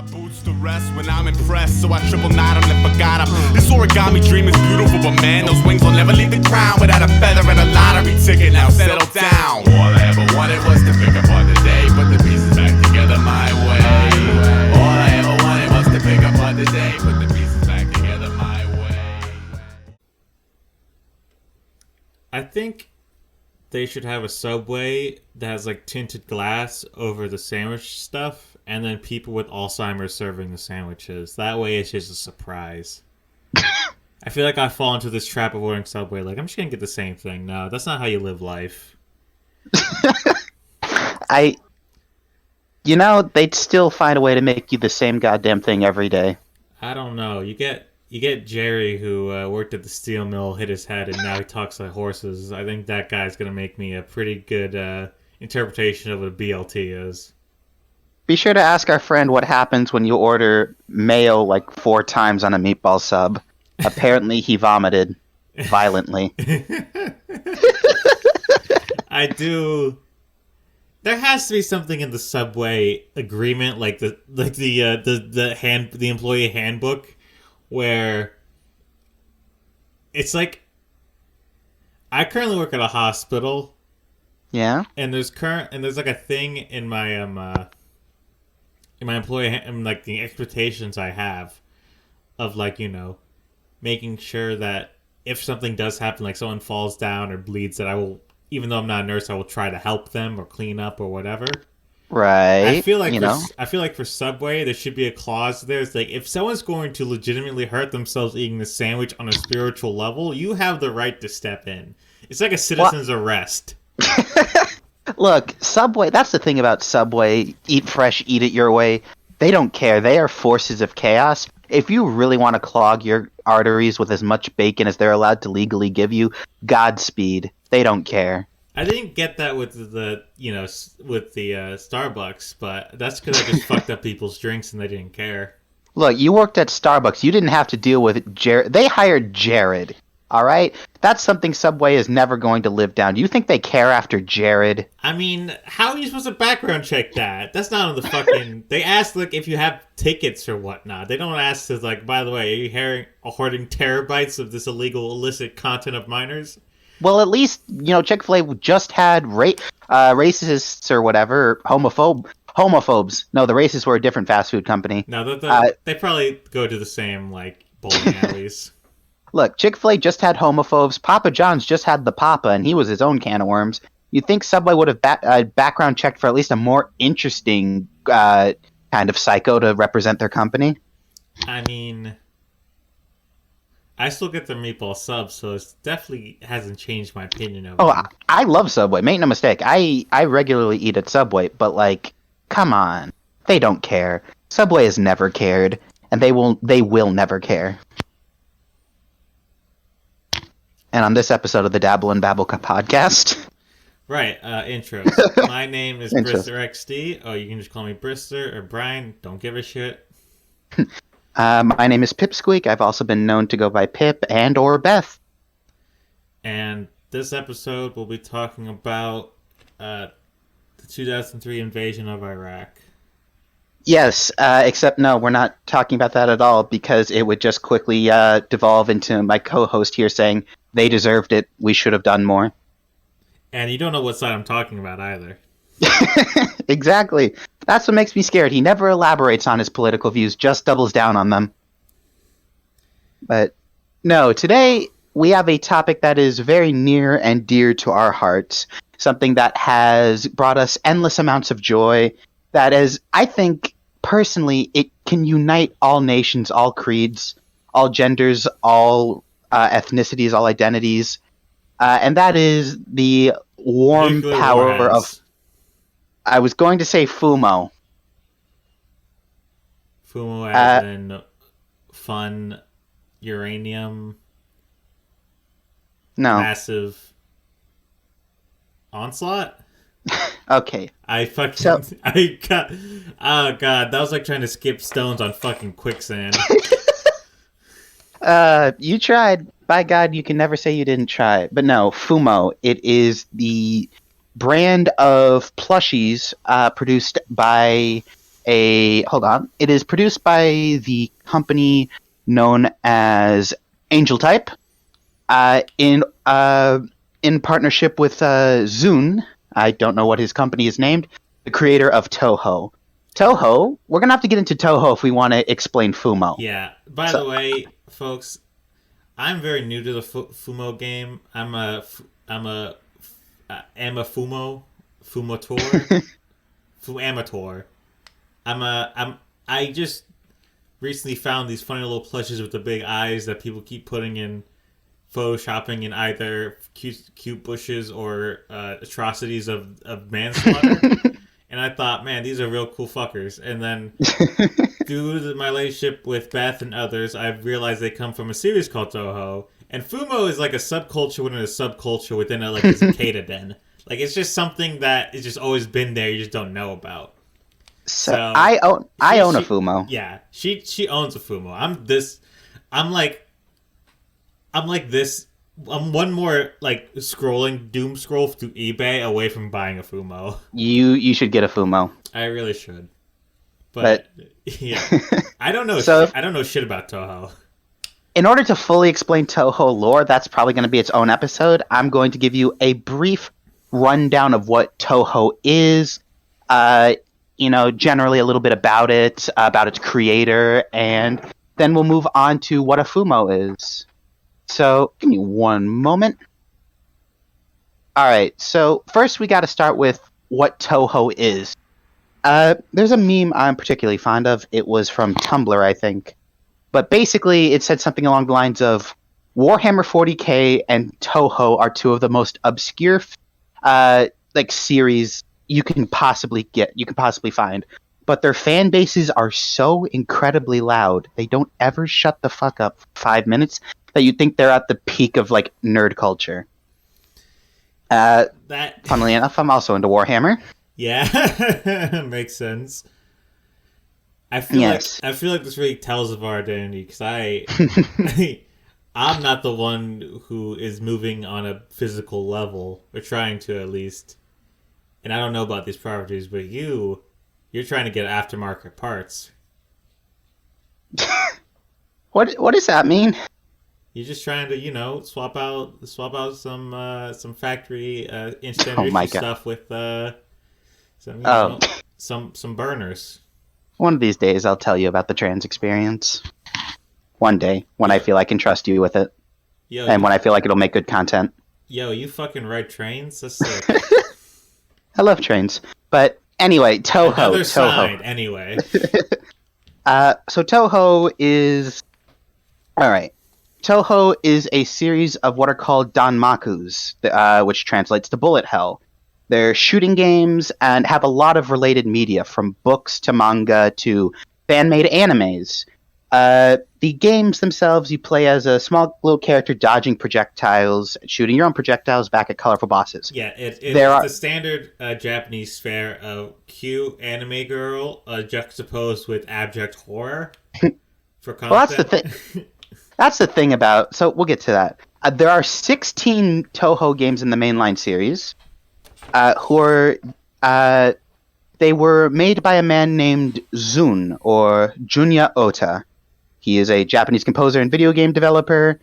my boots to rest when I'm impressed, so I triple knot him and forgot him. This origami dream is beautiful, but man, those wings will never leave the ground without a feather and a lottery ticket. Now settle down. All I ever wanted was to pick apart the day, put the pieces back together my way. All I ever wanted was to pick apart the day, put the pieces back together my way. I think they should have a Subway that has like tinted glass over the sandwich stuff, and then people with Alzheimer's serving the sandwiches. That way it's just a surprise. I feel like I fall into this trap of ordering Subway. Like, I'm just gonna get the same thing. No, that's not how you live life. They'd still find a way to make you the same goddamn thing every day. I don't know. You get Jerry, who worked at the steel mill, hit his head, and now he talks like horses. I think that guy's going to make me a pretty good interpretation of what a BLT is. Be sure to ask our friend what happens when you order mayo like 4 times on a meatball sub. Apparently he vomited violently. I do. There has to be something in the Subway agreement, like the employee handbook, where it's like, I currently work at a hospital. Yeah. And there's like a thing in my employee and like the expectations I have of, like, making sure that if something does happen, like someone falls down or bleeds, that I will, even though I'm not a nurse, I will try to help them or clean up or whatever. Right. I feel like for Subway, there should be a clause there. It's like, if someone's going to legitimately hurt themselves eating the sandwich on a spiritual level, you have the right to step in. It's like a citizen's arrest. Look, Subway, that's the thing about Subway. Eat fresh, eat it your way. They don't care. They are forces of chaos. If you really want to clog your arteries with as much bacon as they're allowed to legally give you, Godspeed. They don't care. I didn't get that with the Starbucks, but that's because I just fucked up people's drinks and they didn't care. Look, you worked at Starbucks. You didn't have to deal with Jared. They hired Jared. All right? That's something Subway is never going to live down. Do you think they care after Jared? I mean, how are you supposed to background check that? That's not on the fucking... They ask, like, if you have tickets or whatnot. They don't ask, like, by the way, are you hoarding terabytes of this illegal, illicit content of minors? Well, at least, Chick-fil-A just had racists or whatever, homophobes. No, the racists were a different fast food company. No, they probably go to the same, like, bowling alleys. Look, Chick-fil-A just had homophobes. Papa John's just had the Papa, and he was his own can of worms. You'd think Subway would have background checked for at least a more interesting kind of psycho to represent their company? I mean, I still get the meatball subs, so it definitely hasn't changed my opinion of it. I love Subway. Make no mistake. I regularly eat at Subway, but, like, come on. They don't care. Subway has never cared, and they will never care. And on this episode of the Dabble and Babble podcast... Right, intros. My name is Brister XD. Oh, you can just call me Brister or Brian. Don't give a shit. My name is Pipsqueak. I've also been known to go by Pip and or Beth. And this episode we'll be talking about the 2003 invasion of Iraq. Yes, except no, we're not talking about that at all, because it would just quickly devolve into my co-host here saying, they deserved it, we should have done more. And you don't know what side I'm talking about either. Exactly. That's what makes me scared. He never elaborates on his political views, just doubles down on them. But no, today we have a topic that is very near and dear to our hearts. Something that has brought us endless amounts of joy. That is, I think, personally, it can unite all nations, all creeds, all genders, all ethnicities, all identities. And that is the warm Nuclear power warheads. of... I was going to say FUMO. FUMO as in fun, uranium, massive onslaught? Okay. Oh god, that was like trying to skip stones on fucking quicksand. You tried. By God, you can never say you didn't try. But no, FUMO. It is the brand of plushies produced by It is produced by the company known as Angel Type, in partnership with Zune. I don't know what his company is named. The creator of Toho. Toho. We're gonna have to get into Toho if we want to explain Fumo. Yeah. By the way, folks, I'm very new to the Fumo game. I'm a Fumotor. Fuamator. I just recently found these funny little plushes with the big eyes that people keep putting in photoshopping in either cute bushes or atrocities of manslaughter. And I thought, man, these are real cool fuckers. And then due to my relationship with Beth and others, I've realized they come from a series called Toho. And Fumo is like a subculture within a subculture within a cicada den. Like, it's just something that has just always been there, you just don't know about. So I own a Fumo. Yeah, she owns a Fumo. I'm one more like scrolling doom scroll through eBay away from buying a Fumo. You should get a Fumo. I really should. But yeah, I don't know. I don't know shit about Toho. In order to fully explain Toho lore, that's probably going to be its own episode. I'm going to give you a brief rundown of what Toho is. Generally a little bit about it, about its creator, and then we'll move on to what a Fumo is. So, give me one moment. Alright, so first we gotta start with what Toho is. There's a meme I'm particularly fond of. It was from Tumblr, I think. But basically, it said something along the lines of, Warhammer 40k and Toho are two of the most obscure series you can possibly find. But their fan bases are so incredibly loud, they don't ever shut the fuck up for 5 minutes, that you think they're at the peak of like nerd culture. Funnily enough, I'm also into Warhammer. Yeah, makes sense. I feel like this really tells of our identity, because I'm not the one who is moving on a physical level, or trying to at least. And I don't know about these properties, but you're trying to get aftermarket parts. What does that mean? You're just trying to, swap out some factory instant stuff with some burners. One of these days, I'll tell you about the trans experience. One day, when I feel I can trust you with it, when I feel like it'll make good content. Yo, you fucking ride trains? That's sick. I love trains, but anyway, Toho. Another side, anyway. So Toho is all right. Toho is a series of what are called danmakus, which translates to bullet hell. They're shooting games and have a lot of related media, from books to manga to fan-made animes. The games themselves, you play as a small little character dodging projectiles, shooting your own projectiles back at colorful bosses. Yeah, it's the standard Japanese fare of cute anime girl juxtaposed with abject horror for content. Well, that's the thing. That's the thing about... So we'll get to that. There are 16 Toho games in the mainline series. They were made by a man named Zune, or Junya Ota. He is a Japanese composer and video game developer.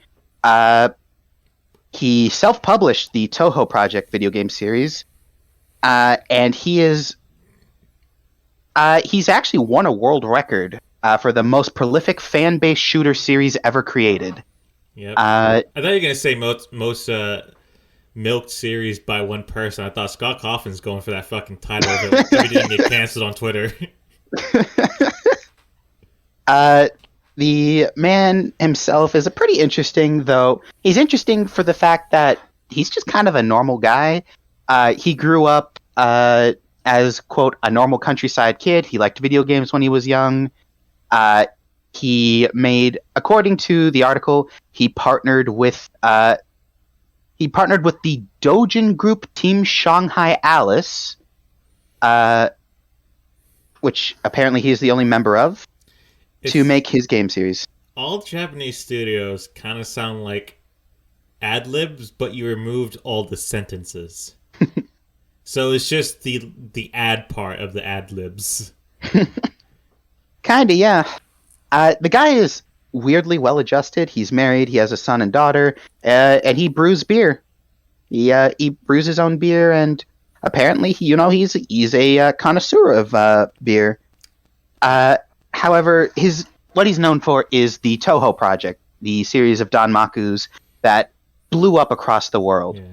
He self-published the Toho Project video game series. And he's actually won a world record for the most prolific fan-based shooter series ever created. Yep. I thought you were going to say most milked series by one person. I thought Scott Cawthon's going for that fucking title if he didn't get canceled on Twitter. The man himself is a pretty interesting, though. He's interesting for the fact that he's just kind of a normal guy. He grew up as, quote, a normal countryside kid. He liked video games when he was young. He made, according to the article, he partnered with the Dojin group Team Shanghai Alice, which apparently he is the only member of, to make his game series. All Japanese studios kind of sound like ad-libs, but you removed all the sentences. So it's just the ad part of the ad-libs. Kinda, yeah. The guy is weirdly well adjusted. He's married. He has a son and daughter, and he brews beer. He brews his own beer, and apparently, he's a connoisseur of beer. However, what he's known for is the Toho Project, the series of Danmakus that blew up across the world. Yeah.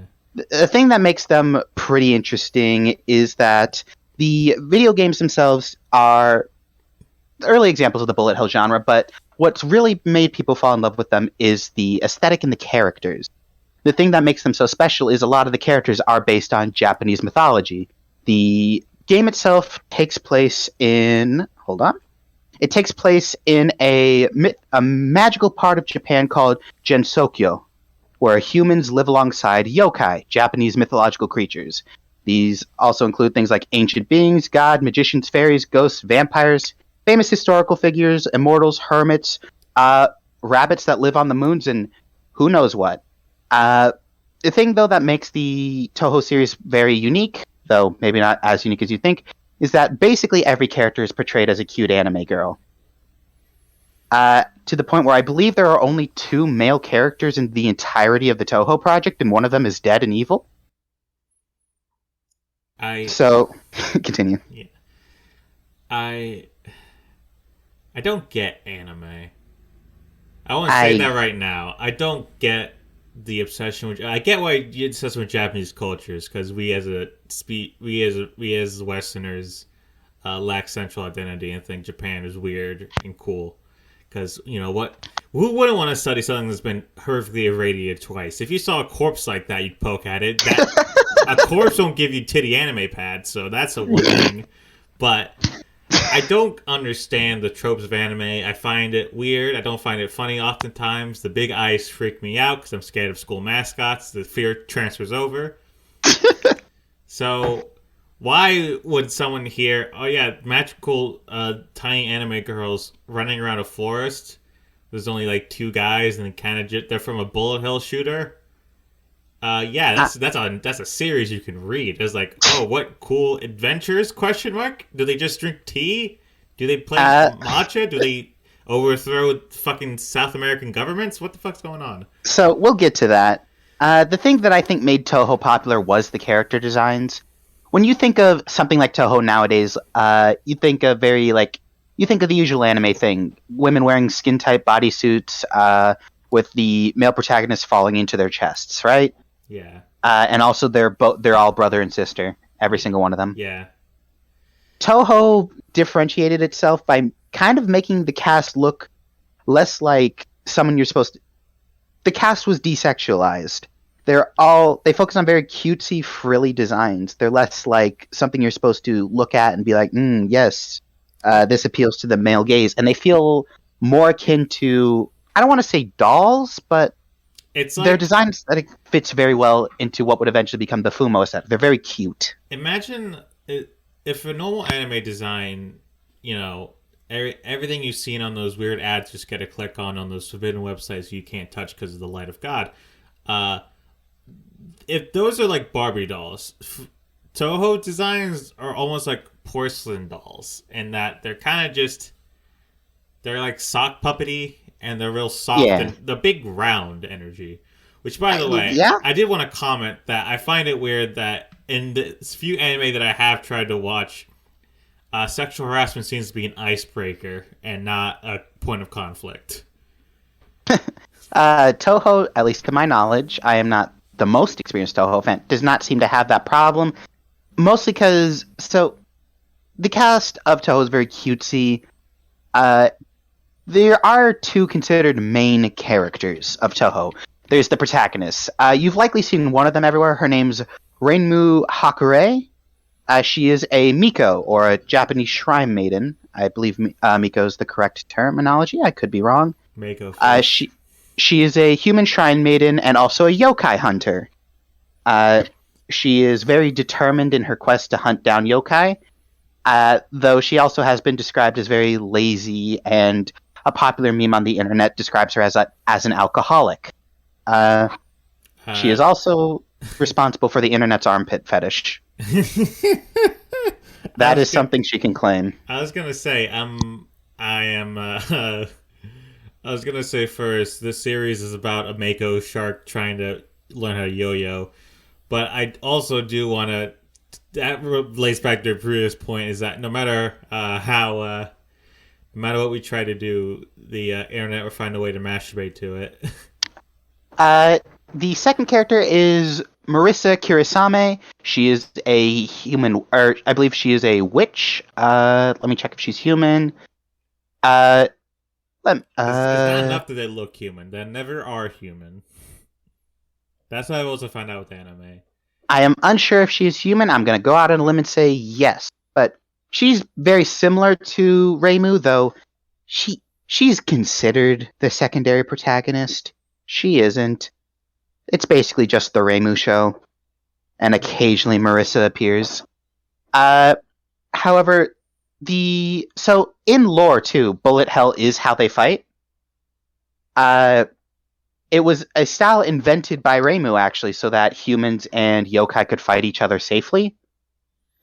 The thing that makes them pretty interesting is that the video games themselves are early examples of the bullet hell genre, but what's really made people fall in love with them is the aesthetic and the characters. The thing that makes them so special is a lot of the characters are based on Japanese mythology. The game itself takes place in... Hold on. It takes place in a magical part of Japan called Gensokyo, where humans live alongside yokai, Japanese mythological creatures. These also include things like ancient beings, god, magicians, fairies, ghosts, vampires, famous historical figures, immortals, hermits, rabbits that live on the moons, and who knows what. The thing, though, that makes the Toho series very unique, though maybe not as unique as you think, is that basically every character is portrayed as a cute anime girl. To the point where I believe there are only 2 male characters in the entirety of the Toho project, and one of them is dead and evil. So, continue. Yeah. I don't get anime. I want to say that right now. I don't get the obsession with. I get why you're obsessed with Japanese cultures, because we as Westerners lack central identity and think Japan is weird and cool. Because what? Who wouldn't want to study something that's been horrifically irradiated twice? If you saw a corpse like that, you'd poke at it. A corpse won't give you titty anime pads, so that's a one thing. But I don't understand the tropes of anime. I find it weird. I don't find it funny oftentimes. The big eyes freak me out because I'm scared of school mascots. The fear transfers over. So why would someone hear, oh yeah, magical tiny anime girls running around a forest? There's only like 2 guys and they're from a bullet hell shooter. That's a series you can read. It's like, oh, what cool adventures? ? Do they just drink tea? Do they play matcha? Do they overthrow fucking South American governments? What the fuck's going on? So we'll get to that. The thing that I think made Toho popular was the character designs. When you think of something like Toho nowadays, you think of the usual anime thing: women wearing skin-tight bodysuits with the male protagonists falling into their chests, right? Yeah. And also they're all brother and sister, every single one of them. Yeah. Toho differentiated itself by kind of making the cast look less like someone you're supposed to... The cast was desexualized. They focus on very cutesy, frilly designs. They're less like something you're supposed to look at and be like, yes, this appeals to the male gaze. And they feel more akin to, I don't want to say dolls, but it's like, their design aesthetic fits very well into what would eventually become the Fumo aesthetic. They're very cute. Imagine if a normal anime design, everything you've seen on those weird ads just get a click on those forbidden websites you can't touch because of the light of God. If those are like Barbie dolls, Toho designs are almost like porcelain dolls, in that they're kind of they're like sock puppety, and they're real soft and the big round energy. Which, by the way, I did want to comment that I find it weird that in the few anime that I have tried to watch, sexual harassment seems to be an icebreaker and not a point of conflict. Toho, at least to my knowledge, I am not the most experienced Toho fan, does not seem to have that problem. Mostly because, the cast of Toho is very cutesy. There are 2 considered main characters of Toho. There's the protagonist. You've likely seen one of them everywhere. Her name's Reinmu Hakure. She is a Miko, or a Japanese shrine maiden. I believe Miko is the correct terminology. I could be wrong. Mako. She is a human shrine maiden and also a yokai hunter. She is very determined in her quest to hunt down yokai, though she also has been described as very lazy, and a popular meme on the internet describes her as an alcoholic. She is also responsible for the internet's armpit fetish. That is something she can claim. I was gonna say I am. I was gonna say first, this series is about a mako shark trying to learn how to yo-yo, but I also do want to. That relates back to the previous point: is that no matter no matter what we try to do, the internet will find a way to masturbate to it. The second character is Marissa Kirisame. She is a human, or I believe she is a witch. Let me check if she's human. It's not enough that they look human; they never are human. That's what I also found out with anime. I am unsure if she is human. I'm going to go out on a limb and say yes, but she's very similar to Reimu, though she's considered the secondary protagonist. She isn't. It's basically just the Reimu show, and occasionally Marissa appears. However, so in lore too, bullet hell is how they fight. It was a style invented by Reimu, actually, so that humans and yokai could fight each other safely.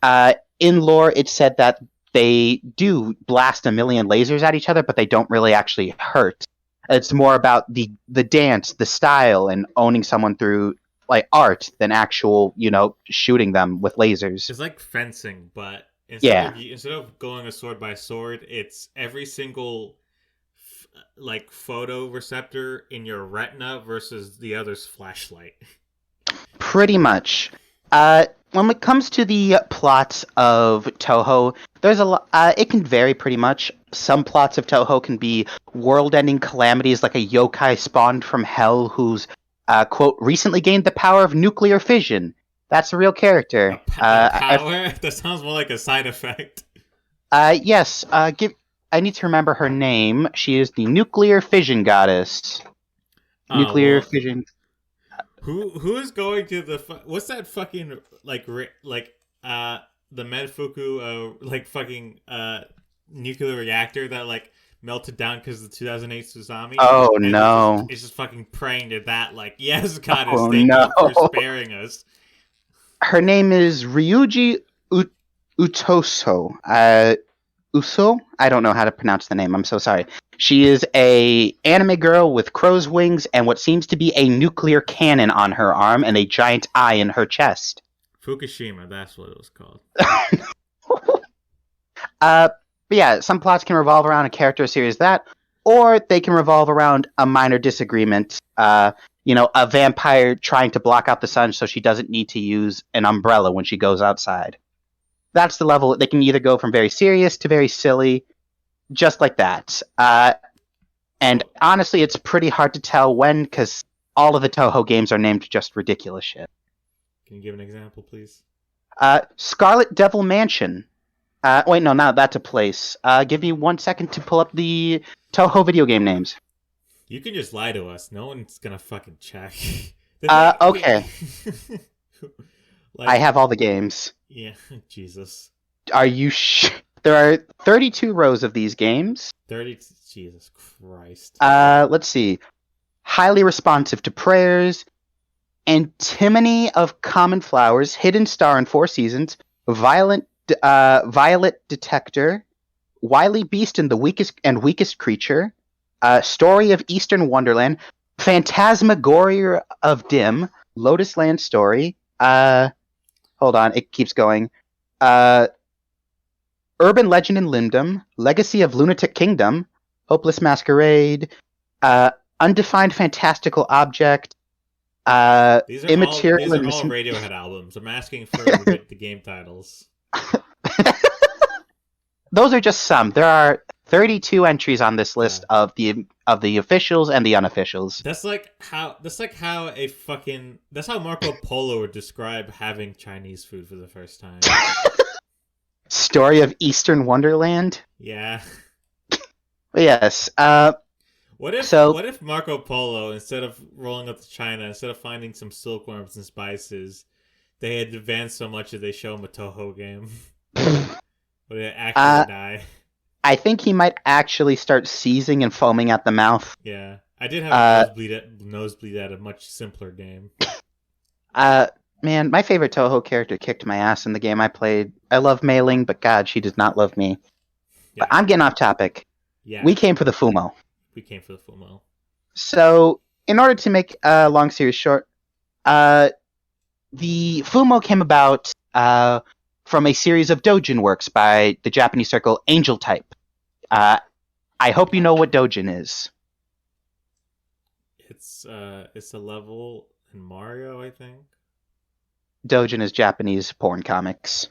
In lore, it said that they do blast a million lasers at each other, but they don't really actually hurt. It's more about the dance, the style, and owning someone through like art than actual, shooting them with lasers. It's like fencing, but instead of going a sword by sword, it's every single photoreceptor in your retina versus the other's flashlight. Pretty much. When it comes to the plots of Toho, there's a lot. It can vary pretty much. Some plots of Toho can be world-ending calamities, like a yokai spawned from hell who's quote recently gained the power of nuclear fission. That's a real character. Power? That sounds more like a side effect. Yes. I need to remember her name. She is the nuclear fission goddess. Fission. Who is going to the what's that fucking the Medfuku fucking nuclear reactor that melted down because of the 2008 tsunami? Oh no! It's just fucking praying to that yes, goddess, thank you for sparing us. Her name is Ryuji Utoso. Uso? I don't know how to pronounce the name. I'm so sorry. She is a anime girl with crow's wings and what seems to be a nuclear cannon on her arm and a giant eye in her chest. Fukushima, that's what it was called. But yeah, some plots can revolve around a character series that, or they can revolve around a minor disagreement. A vampire trying to block out the sun so she doesn't need to use an umbrella when she goes outside. That's the level. They can either go from very serious to very silly, just like that. And honestly, it's pretty hard to tell when, because all of the Toho games are named just ridiculous shit. Can you give an example, please? Scarlet Devil Mansion. Wait, no, that's a place. Give me 1 second to pull up the Toho video game names. You can just lie to us. No one's gonna fucking check. Okay. I have all the games. Yeah, Jesus. Are you There are 32 rows of these games. 30? Jesus Christ. Let's see. Highly responsive to prayers. Antimony of Common Flowers. Hidden Star in 4 Seasons. Violet Detector. Wily Beast and the Weakest Creature. Story of Eastern Wonderland. Phantasmagoria of Dim. Lotus Land Story. Hold on, it keeps going. Urban Legend in Limdom, Legacy of Lunatic Kingdom, Hopeless Masquerade, Undefined Fantastical Object, These are Immaterial. all Radiohead albums. I'm asking for the game titles. Those are just some. There are 32 entries on this list of the officials and the unofficials. That's how Marco Polo would describe having Chinese food for the first time. Story of Eastern Wonderland? Yeah. Yes. What if Marco Polo, instead of rolling up to China, instead of finding some silkworms and spices, they had advanced so much that they show him a Toho game? Would it actually die? I think he might actually start seizing and foaming at the mouth. Yeah. I did have a nosebleed at a much simpler game. Man, my favorite Toho character kicked my ass in the game I played. I love Mei Ling, but God, she does not love me. But Yeah, I'm getting off topic. yeah. We came for the Fumo. We came for the Fumo. So, in order to make a long series short, the Fumo came about from a series of doujin works by the Japanese circle Angel Type. I hope you know what doujin is. It's a level in Mario, I think. Doujin is Japanese porn comics.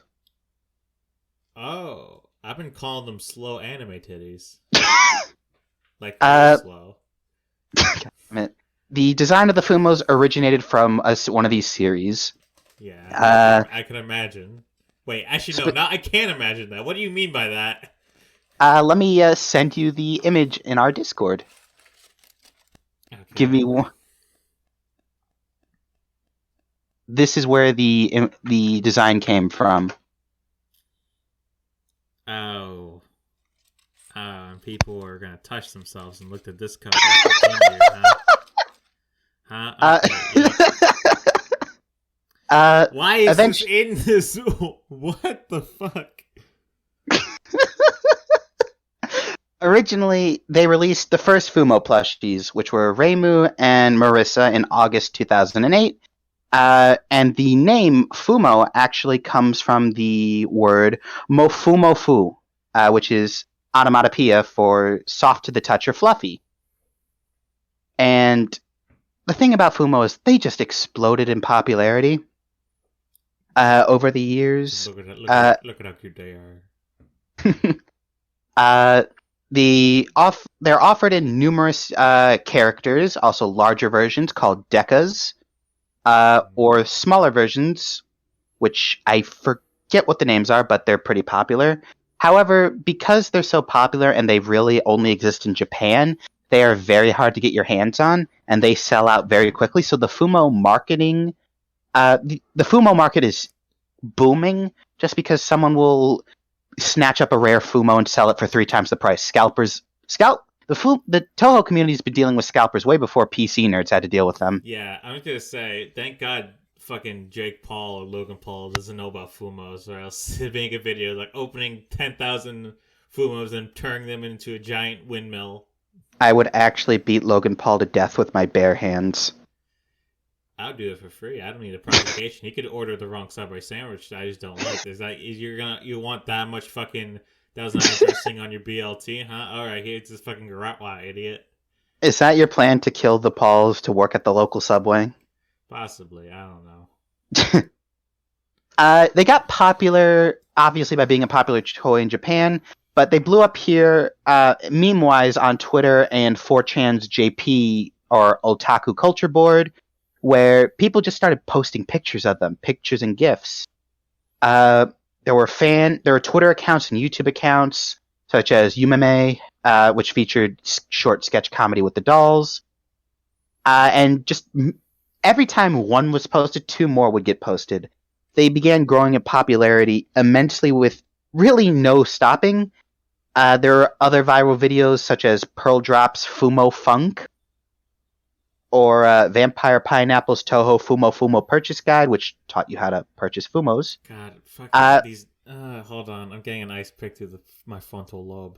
Oh, I've been calling them slow anime titties. Like Uh, slow. The design of the Fumos originated from one of these series. Yeah, I can imagine. Wait, actually, no, I can't imagine that. What do you mean by that? Let me send you the image in our Discord. Okay. Give me one. This is where the design came from. Oh. People are gonna touch themselves and look at this cover. Continue, huh? Okay, why is this in this? What the fuck? Originally, they released the first Fumo plushies, which were Reimu and Marissa in August 2008. And the name Fumo actually comes from the word mofumofu, which is onomatopoeia for soft to the touch or fluffy. And the thing about Fumo is they just exploded in popularity over the years. Look at how cute they are. They're offered in numerous characters, also larger versions called decas, or smaller versions, which I forget what the names are, but they're pretty popular. However, because they're so popular and they really only exist in Japan, they are very hard to get your hands on, and they sell out very quickly. So the Fumo marketing, the Fumo market is booming just because someone will snatch up a rare Fumo and sell it for 3 times the price. The Toho community's been dealing with scalpers way before PC nerds had to deal with them. Yeah, I was gonna say, thank God fucking Jake Paul or Logan Paul doesn't know about Fumos, or else he'd make a video like opening 10,000 Fumos and turning them into a giant windmill. I would actually beat Logan Paul to death with my bare hands. I'll do it for free. I don't need a provocation. He could order the wrong Subway sandwich that I just don't like. You want that much fucking that was not dressing on your BLT, huh? Alright, here's this fucking garotwa, idiot. Is that your plan, to kill the Pauls to work at the local Subway? Possibly, I don't know. They got popular, obviously, by being a popular toy in Japan, but they blew up here, meme-wise, on Twitter and 4chan's JP, or Otaku Culture Board, where people just started posting pictures of them, pictures and GIFs. There were Twitter accounts and YouTube accounts, such as Yumeme, which featured short sketch comedy with the dolls. And just every time one was posted, 2 more would get posted. They began growing in popularity immensely with really no stopping. There are other viral videos such as Pearl Drop's Fumo Funk, or Vampire Pineapple's Toho Fumo Purchase Guide, which taught you how to purchase Fumos. God, fuck these. Hold on, I'm getting an ice pick through my frontal lobe.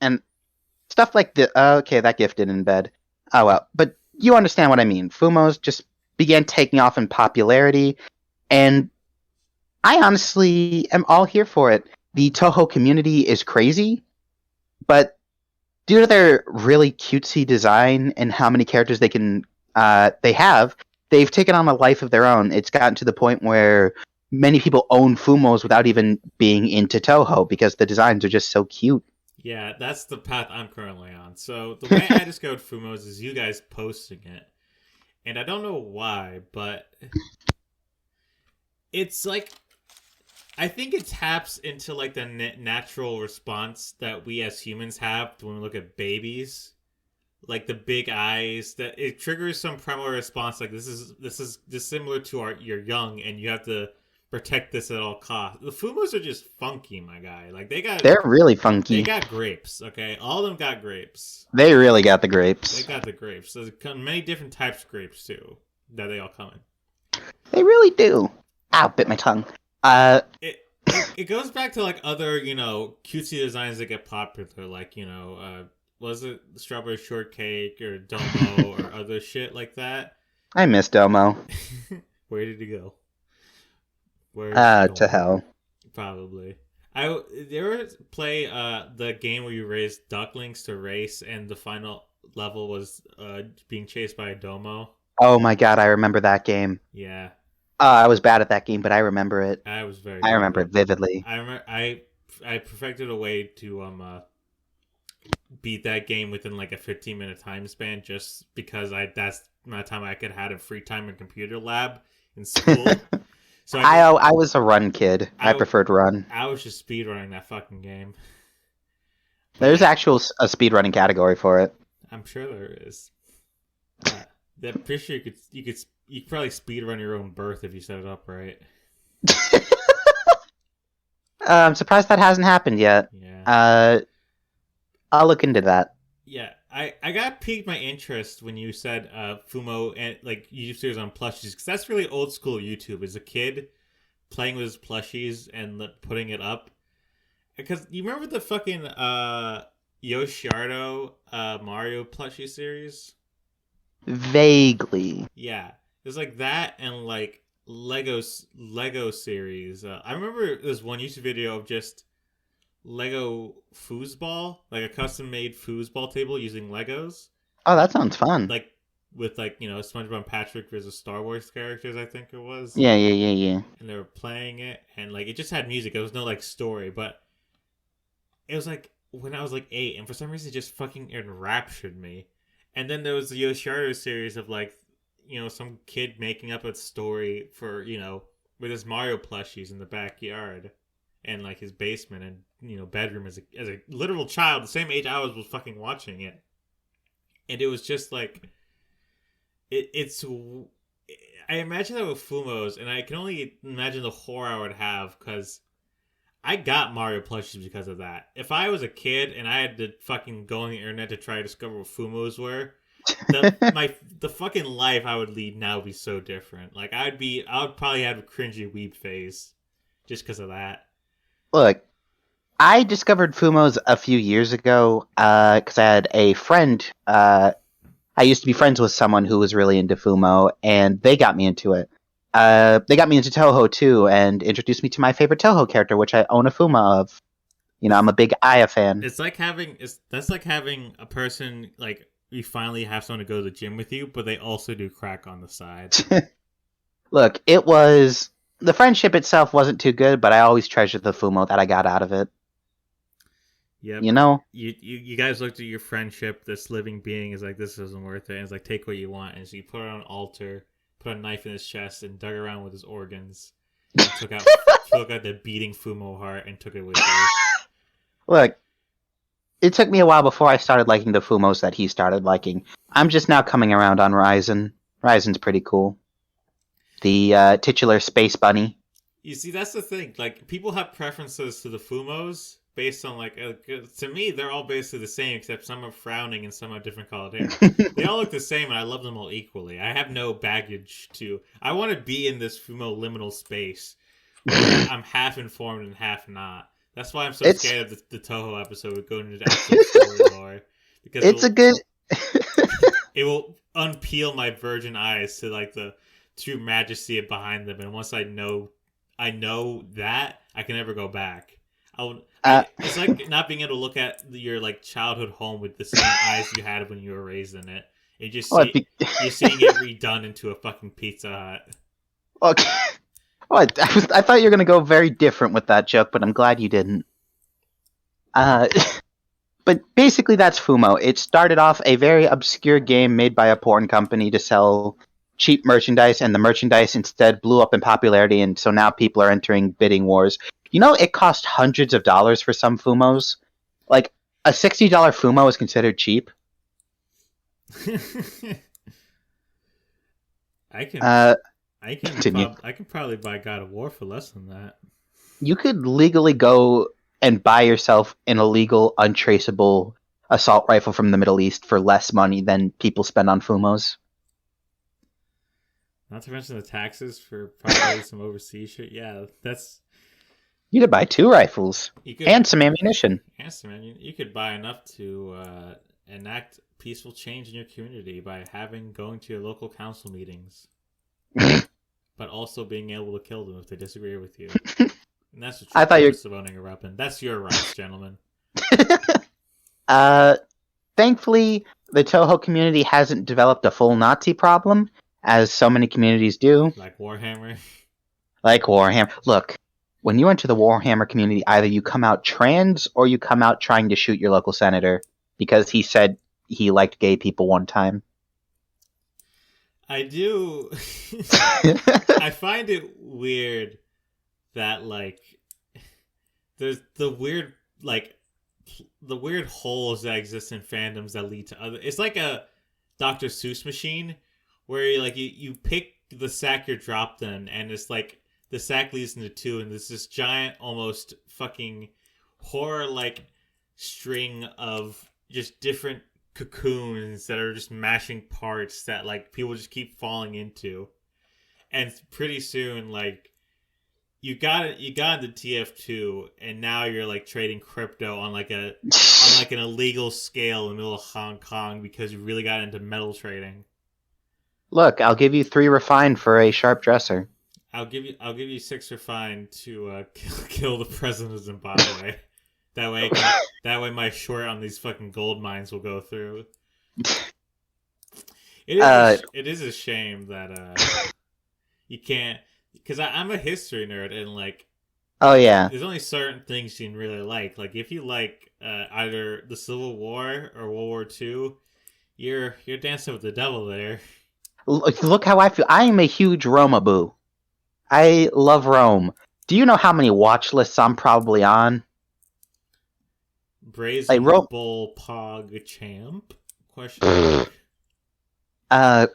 And stuff like the okay, that GIF did in bed. Oh well, but you understand what I mean. Fumos just began taking off in popularity, and I honestly am all here for it. The Toho community is crazy, but due to their really cutesy design and how many characters they have, they've taken on a life of their own. It's gotten to the point where many people own Fumos without even being into Toho because the designs are just so cute. Yeah, that's the path I'm currently on. So the way I discovered Fumos is you guys posting it. And I don't know why, but it's like, I think it taps into like the natural response that we as humans have when we look at babies, like the big eyes. That it triggers some primal response. Like this is similar to you're young and you have to protect this at all costs. The Fumos are just funky, my guy. Like they're really funky. They got grapes. Okay, all of them got grapes. They really got the grapes. They got the grapes. There's many different types of grapes too. that they all come in. They really do. Ow, bit my tongue. It goes back to like other, cutesy designs that get popular, like, was it Strawberry Shortcake or Domo or other shit like that? I miss Domo. Where did he go? To hell. Probably. Did you ever play the game where you raised ducklings to race and the final level was being chased by a Domo? Oh my god, I remember that game. Yeah. I was bad at that game, but I remember it. I was very I remember it vividly. I perfected a way to beat that game within like a 15-minute time span just because that's the time I could have a free time in computer lab in school. So I was a run kid. I preferred run. I was just speedrunning that fucking game. There's a speedrunning category for it. I'm sure there is. I'm pretty sure you could probably speedrun your own birth if you set it up right. I'm surprised that hasn't happened yet. Yeah. I'll look into that. Yeah, I got piqued my interest when you said Fumo and like YouTube series on plushies because that's really old school YouTube. As a kid, playing with his plushies and putting it up. Because you remember the fucking Yoshiardo Mario plushie series? Vaguely. Yeah, it's like that and like Lego series. I remember there's one YouTube video of just Lego foosball, like a custom made foosball table using Legos. Oh, that sounds fun. Like with SpongeBob and Patrick versus Star Wars characters, I think it was. Yeah. And they were playing it, and like it just had music. There was no like story, but it was like when I was like 8, and for some reason it just fucking enraptured me. And then there was the Yoshiardo series of like, some kid making up a story for, with his Mario plushies in the backyard and like his basement and, bedroom as a literal child, the same age I was fucking watching it. And it was just like, I imagine that with Fumos, and I can only imagine the horror I would have because I got Mario plushies because of that. If I was a kid and I had to fucking go on the internet to try to discover what Fumos were, the fucking life I would lead now would be so different. Like I would probably have a cringy weeb phase just because of that. Look, I discovered Fumos a few years ago because I had a friend. I used to be friends with someone who was really into Fumo, and they got me into it. They got me into Toho too, and introduced me to my favorite Toho character, which I own a Fuma of. I'm a big Aya fan. That's like having a person like you finally have someone to go to the gym with you, but they also do crack on the side. Look, the friendship itself wasn't too good, but I always treasured the Fumo that I got out of it. Yeah, you guys looked at your friendship. This living being is like, this isn't worth it. And it's like, take what you want, and so you put it on an altar. Put a knife in his chest and dug around with his organs. And took out the beating Fumo heart and took it with you. Look, it took me a while before I started liking the Fumos that he started liking. I'm just now coming around on Ryzen. Ryzen's pretty cool. The titular space bunny. You see, that's the thing. Like, people have preferences to the Fumos based on, like, to me, they're all basically the same, except some are frowning and some are different colored hair. They all look the same, and I love them all equally. I have no baggage I want to be in this Fumo liminal space where I'm half informed and half not. That's why I'm so scared of the Toho episode going into the actual story lore. Because it will unpeel my virgin eyes to, like, the true majesty behind them, and once I know that, I can never go back. It's like not being able to look at your like childhood home with the same eyes you had when you were raised in it. You're seeing it redone into a fucking Pizza Hut. Okay. I thought you were gonna go very different with that joke, but I'm glad you didn't. But basically, that's Fumo. It started off a very obscure game made by a porn company to sell cheap merchandise, and the merchandise instead blew up in popularity, and so now people are entering bidding wars. It cost hundreds of dollars for some Fumos. Like, a $60 Fumo is considered cheap. I can probably buy God of War for less than that. You could legally go and buy yourself an illegal, untraceable assault rifle from the Middle East for less money than people spend on Fumos. Not to mention the taxes for probably some overseas shit. Yeah, that's You could buy 2 rifles you could. and some ammunition. Yes, man. You could buy enough to enact peaceful change in your community by going to your local council meetings, but also being able to kill them if they disagree with you. And that's the true I thought purpose of owning a weapon. That's your rights, gentlemen. Thankfully, the Toho community hasn't developed a full Nazi problem, as so many communities do. Like Warhammer. Like Warhammer. Look, when you enter the Warhammer community, either you come out trans or you come out trying to shoot your local senator because he said he liked gay people one time. I do. I find it weird that, like, there's the weird holes that exist in fandoms that lead to other. It's like a Dr. Seuss machine where you pick the sack you're dropped in, and it's like the sack leads into 2, and there's this giant, almost fucking horror-like string of just different cocoons that are just mashing parts that like people just keep falling into, and pretty soon like you got into TF2, and now you're like trading crypto on like an illegal scale in the middle of Hong Kong because you really got into metal trading. Look, I'll give you 3 refined for a sharp dresser. I'll give you 6 refined to kill the president of Zimbabwe. That way my short on these fucking gold mines will go through. It is a shame that you can't, because I'm a history nerd, and like, oh yeah, there's only certain things you can really like. Like if you like either the Civil War or World War II, you're dancing with the devil there. Look how I feel. I am a huge Roma-boo. I love Rome. Do you know how many watch lists I'm probably on? Brazen Bull Pog Champ? Question mark.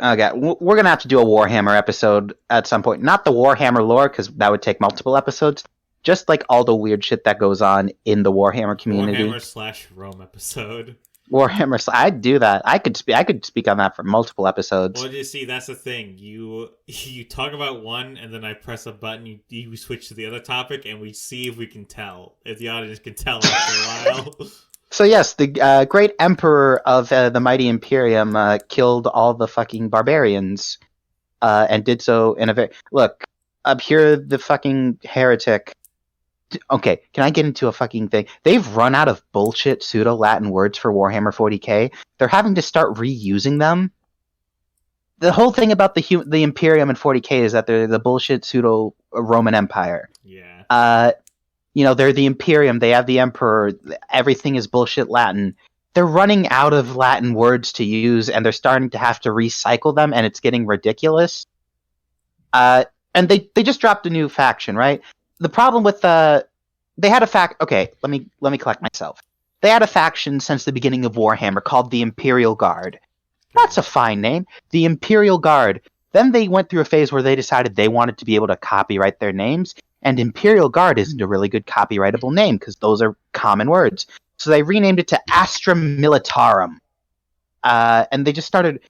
Okay, we're gonna have to do a Warhammer episode at some point. Not the Warhammer lore, because that would take multiple episodes. Just like all the weird shit that goes on in the Warhammer community. Warhammer/Rome episode. Warhammer. I'd do that. I could speak on that for multiple episodes. Well, you see, that's the thing. You talk about one, and then I press a button. You switch to the other topic, and we see if we can tell, if the audience can tell after a while. So yes, the great emperor of the mighty Imperium killed all the fucking barbarians, and did so in a very look up here. The fucking heretic. Okay, can I get into a fucking thing? They've run out of bullshit pseudo-Latin words for Warhammer 40k. They're having to start reusing them. The whole thing about the Imperium and 40k is that they're the bullshit pseudo-Roman Empire. Yeah. They're the Imperium, they have the Emperor, everything is bullshit Latin. They're running out of Latin words to use, and they're starting to have to recycle them, and it's getting ridiculous. And they just dropped a new faction, right? The problem with they had a okay, let me collect myself. They had a faction since the beginning of Warhammer called the Imperial Guard. That's a fine name, the Imperial Guard. Then they went through a phase where they decided they wanted to be able to copyright their names, and Imperial Guard isn't a really good copyrightable name because those are common words. So they renamed it to Astra Militarum. And they just started,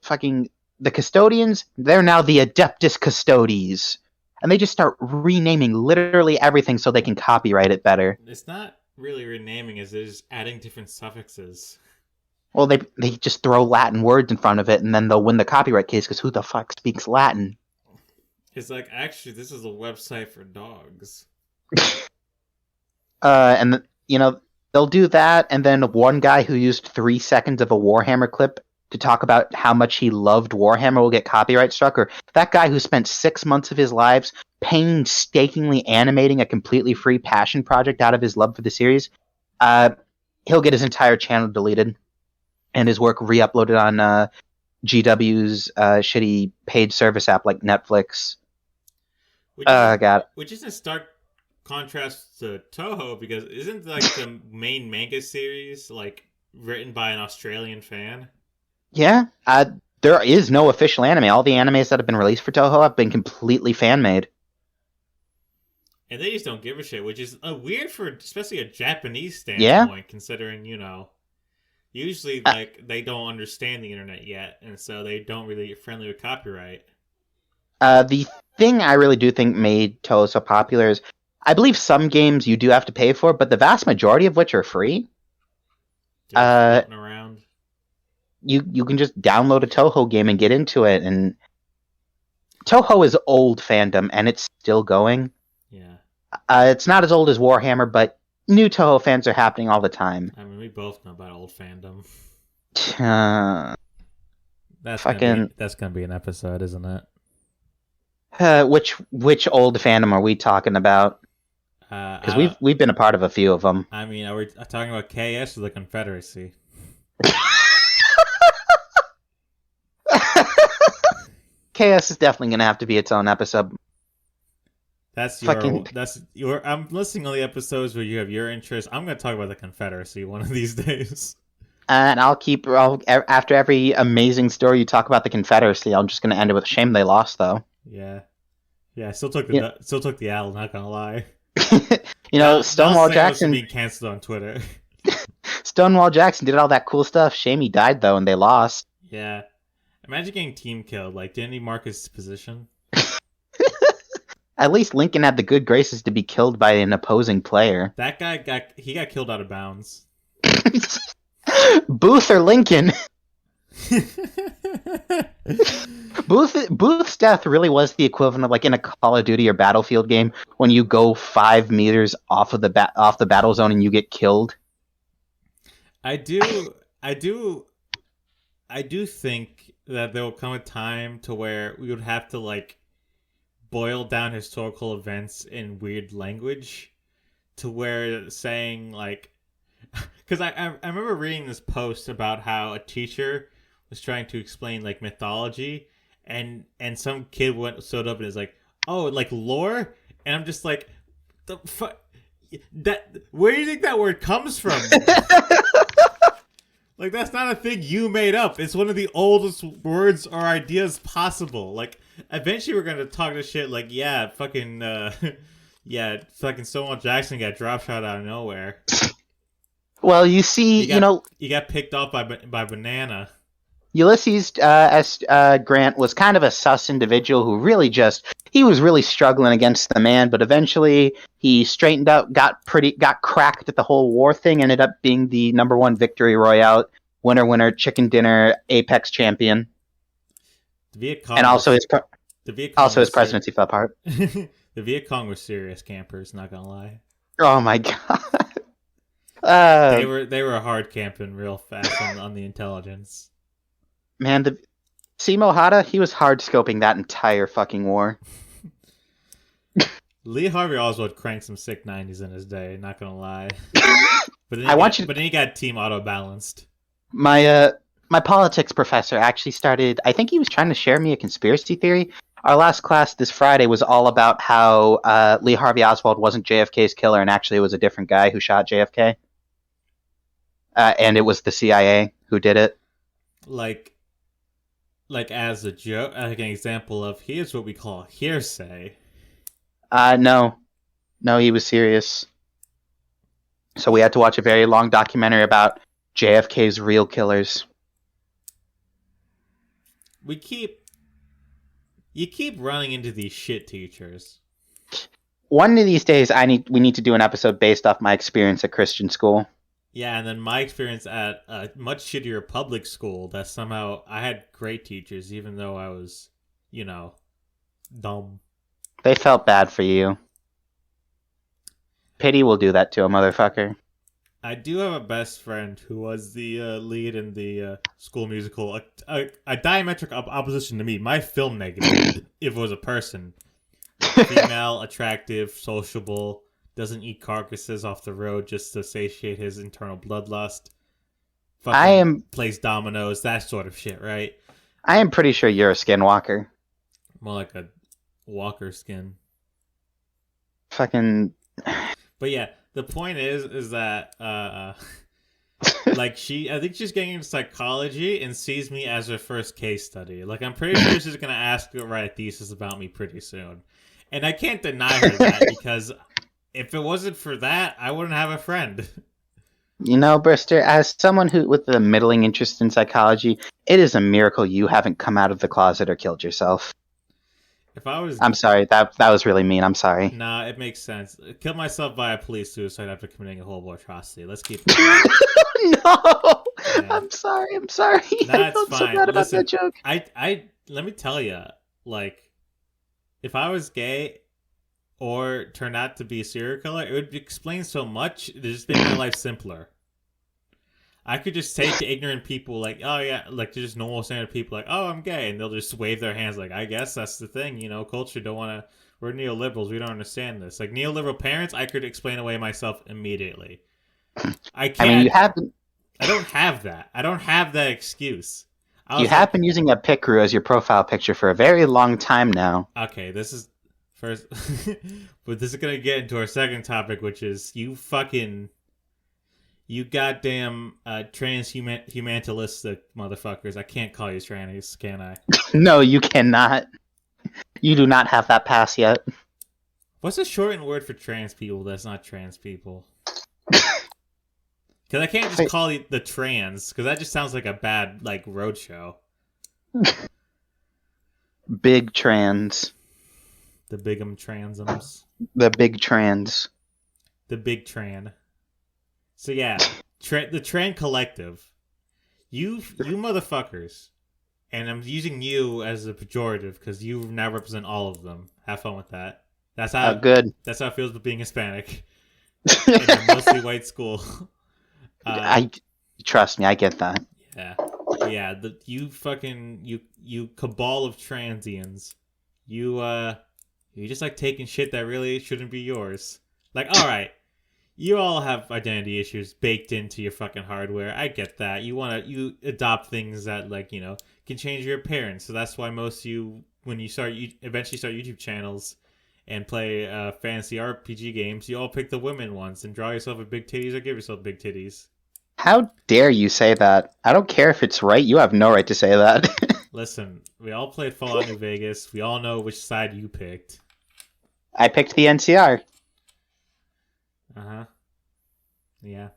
fucking the Custodians, they're now the Adeptus Custodes. And they just start renaming literally everything so they can copyright it better. It's not really renaming, it's just adding different suffixes. Well, they just throw Latin words in front of it, and then they'll win the copyright case because who the fuck speaks Latin? It's like, actually, this is a website for dogs. And they'll do that, and then one guy who used 3 seconds of a Warhammer clip to talk about how much he loved Warhammer will get copyright struck, or that guy who spent 6 months of his lives painstakingly animating a completely free passion project out of his love for the series, he'll get his entire channel deleted and his work re-uploaded on GW's shitty paid service app like Netflix. Which is in stark contrast to Toho, because isn't like the main manga series like written by an Australian fan? Yeah, there is no official anime. All the animes that have been released for Toho have been completely fan-made. And they just don't give a shit, which is weird for especially a Japanese standpoint, considering, usually like they don't understand the internet yet, and so they don't really get friendly with copyright. The thing I really do think made Toho so popular is, I believe some games you do have to pay for, but the vast majority of which are free. Just floating around. You can just download a Toho game and get into it, and Toho is old fandom, and it's still going. Yeah. It's not as old as Warhammer, but new Toho fans are happening all the time. I mean, we both know about old fandom. That's gonna be an episode, isn't it? Which old fandom are we talking about? Because we've been a part of a few of them. I mean, are we talking about KS or the Confederacy? KS is definitely going to have to be its own episode. I'm listening to the episodes where you have your interest. I'm going to talk about the Confederacy one of these days. And after every amazing story you talk about the Confederacy, I'm just going to end it with shame they lost, though. Yeah. I still took the L, not going to lie. Stonewall Jackson being canceled on Twitter. Stonewall Jackson did all that cool stuff. Shame he died, though, and they lost. Yeah. Imagine getting team killed. Like, didn't he mark his position? At least Lincoln had the good graces to be killed by an opposing player. That guy got killed out of bounds. Booth or Lincoln? Booth's death really was the equivalent of, like, in a Call of Duty or Battlefield game when you go 5 meters off the battle zone and you get killed. I do think that there will come a time to where we would have to, like, boil down historical events in weird language to where saying, like, because I remember reading this post about how a teacher was trying to explain, like, mythology, and some kid stood up and is like, oh, like lore? And I'm just like, the fuck? Where do you think that word comes from? Like, that's not a thing you made up. It's one of the oldest words or ideas possible. Like, eventually we're gonna talk this shit like, fucking Stonewall Jackson got drop shot out of nowhere. Well, you see, you got picked off by Banana. Ulysses S. Grant was kind of a sus individual who he was really struggling against the man, but eventually he straightened out, got cracked at the whole war thing, ended up being the #1 victory royale, winner, chicken dinner, Apex champion. And also his presidency fell apart. The Viet Cong were serious campers, not gonna lie. Oh my god. They were hard camping real fast on the intelligence. Man, Simo Hata, he was hard scoping that entire fucking war. Lee Harvey Oswald cranked some sick 90s in his day, not gonna lie. But then he got team auto balanced. My politics professor actually started, I think he was trying to share me a conspiracy theory. Our last class this Friday was all about how Lee Harvey Oswald wasn't JFK's killer and actually it was a different guy who shot JFK. And it was the CIA who did it. Like as a joke, like an example of here's what we call hearsay. No, he was serious. So we had to watch a very long documentary about JFK's real killers. You keep running into these shit teachers. One of these days, we need to do an episode based off my experience at Christian school. Yeah, and then my experience at a much shittier public school that somehow I had great teachers, even though I was, dumb. They felt bad for you. Pity will do that to a motherfucker. I do have a best friend who was the lead in the school musical, a diametric opposition to me. My film negative, if it was a person. Female, attractive, sociable, doesn't eat carcasses off the road just to satiate his internal bloodlust. Plays dominoes, that sort of shit, right? I am pretty sure you're a skinwalker. More like a walker skin. Fucking... But yeah, the point is that I think she's getting into psychology and sees me as her first case study. Like, I'm pretty sure she's gonna ask to write a thesis about me pretty soon. And I can't deny her that because if it wasn't for that, I wouldn't have a friend. Brister, as someone with a middling interest in psychology, it is a miracle you haven't come out of the closet or killed yourself. If I was, I'm sorry. That was really mean. I'm sorry. nah, it makes sense. Kill myself via police suicide after committing a horrible atrocity. Let's keep it going. No, Yeah. I'm sorry. I'm sorry. Nah, I it's felt so fine. bad about Listen, that joke. I let me tell you, like, if I was gay or turned out to be a serial killer, it would explain so much. It would just make my life simpler. I could just say to ignorant people, like, oh yeah, like to just normal standard people, like, oh, I'm gay, and they'll just wave their hands, like, I guess that's the thing, you know, culture don't want to. We're neoliberals, we don't understand this. Like neoliberal parents, I could explain away myself immediately. I can't. I mean, you have been, I don't have that. I don't have that excuse. you have been using a pickeroo as your profile picture for a very long time now. Okay, this is first, but this is gonna get into our second topic, which is you goddamn humanitalistic motherfuckers. I can't call you trannies, can I? No, you cannot. You do not have that pass yet. What's a shortened word for trans people that's not trans people? Because I can't just call you the trans, because that just sounds like a bad, like, roadshow. Big trans. The bigum transums. The big trans. The big tran. So yeah, the Tran Collective. You motherfuckers. And I'm using you as a pejorative because you now represent all of them. Have fun with that. That's how Good. That's how it feels with being Hispanic in a mostly white school. I trust me, I get that. Yeah, yeah. You cabal of transians. You just like taking shit that really shouldn't be yours. Like, all right. You all have identity issues baked into your fucking hardware. I get that. You adopt things that, like, you know, can change your appearance. So that's why most of you, when you eventually start YouTube channels and play fantasy RPG games, you all pick the women ones and draw yourself a big titties or give yourself big titties. How dare you say that? I don't care if it's right. You have no right to say that. Listen, we all played Fallout New Vegas. We all know which side you picked. I picked the NCR. Uh-huh. Yeah.